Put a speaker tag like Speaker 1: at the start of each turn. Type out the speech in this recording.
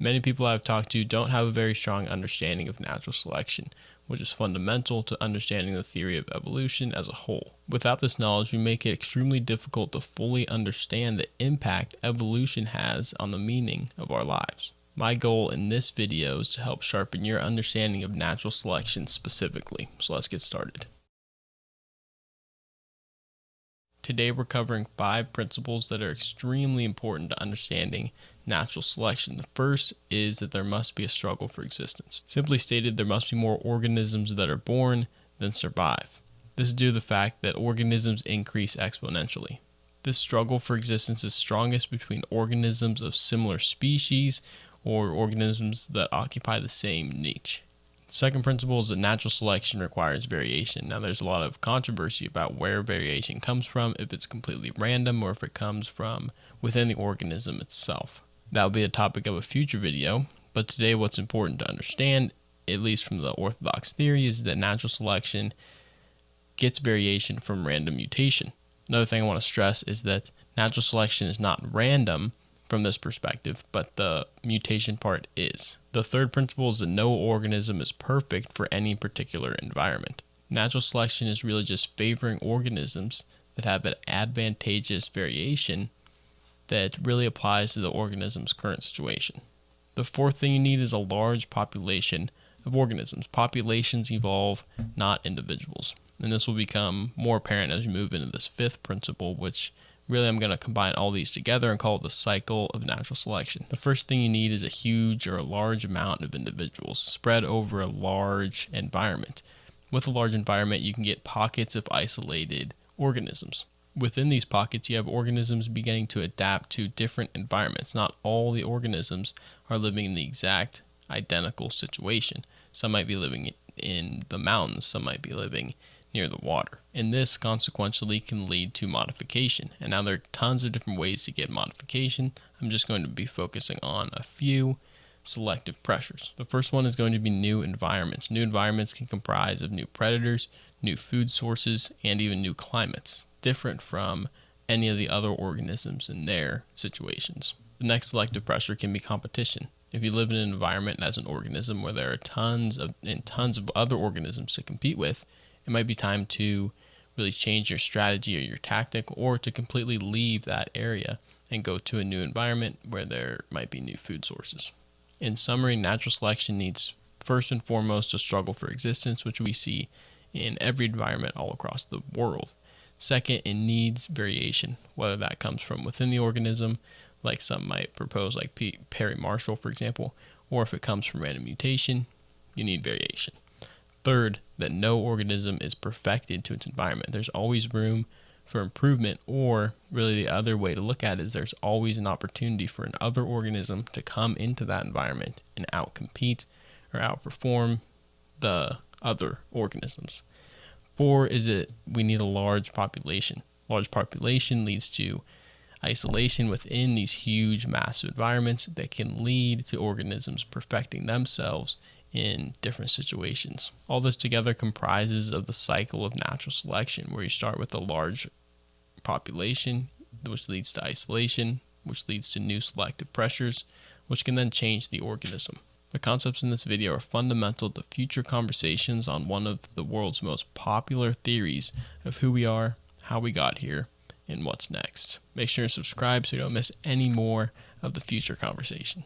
Speaker 1: Many people I've talked to don't have a very strong understanding of natural selection, which is fundamental to understanding the theory of evolution as a whole. Without this knowledge, we make it extremely difficult to fully understand the impact evolution has on the meaning of our lives. My goal in this video is to help sharpen your understanding of natural selection specifically. So let's get started. Today we're covering 5 principles that are extremely important to understanding natural selection. The first is that there must be a struggle for existence. Simply stated, there must be more organisms that are born than survive. This is due to the fact that organisms increase exponentially. This struggle for existence is strongest between organisms of similar species or organisms that occupy the same niche. The second principle is that natural selection requires variation. Now, there's a lot of controversy about where variation comes from, if it's completely random or if it comes from within the organism itself. That will be a topic of a future video, but today what's important to understand, at least from the orthodox theory, is that natural selection gets variation from random mutation. Another thing I want to stress is that natural selection is not random from this perspective, but the mutation part is. The third principle is that no organism is perfect for any particular environment. Natural selection is really just favoring organisms that have an advantageous variation that really applies to the organism's current situation. The fourth thing you need is a large population of organisms. Populations evolve, not individuals. And this will become more apparent as we move into this fifth principle, which really I'm going to combine all these together and call it the cycle of natural selection. The first thing you need is a huge or a large amount of individuals spread over a large environment. With a large environment, you can get pockets of isolated organisms. Within these pockets, you have organisms beginning to adapt to different environments. Not all the organisms are living in the exact identical situation. Some might be living in the mountains, some might be living near the water. And this consequentially can lead to modification. And now there are tons of different ways to get modification. I'm just going to be focusing on a few selective pressures. The first one is going to be new environments. New environments can comprise of new predators, new food sources, and even new climates, different from any of the other organisms in their situations. The next selective pressure can be competition. If you live in an environment as an organism where there are tons of other organisms to compete with, it might be time to really change your strategy or your tactic, or to completely leave that area and go to a new environment where there might be new food sources. In summary, natural selection needs first and foremost a struggle for existence, which we see in every environment all across the world. Second, it needs variation, whether that comes from within the organism, like some might propose, like Perry Marshall, for example, or if it comes from random mutation, you need variation. Third, that no organism is perfected to its environment. There's always room for improvement, or really the other way to look at it is there's always an opportunity for another organism to come into that environment and outcompete or outperform the other organisms. 4 is that we need a large population. Large population leads to isolation within these huge, massive environments that can lead to organisms perfecting themselves in different situations. All this together comprises of the cycle of natural selection, where you start with a large population, which leads to isolation, which leads to new selective pressures, which can then change the organism. The concepts in this video are fundamental to future conversations on one of the world's most popular theories of who we are, how we got here, and what's next. Make sure to subscribe so you don't miss any more of the future conversation.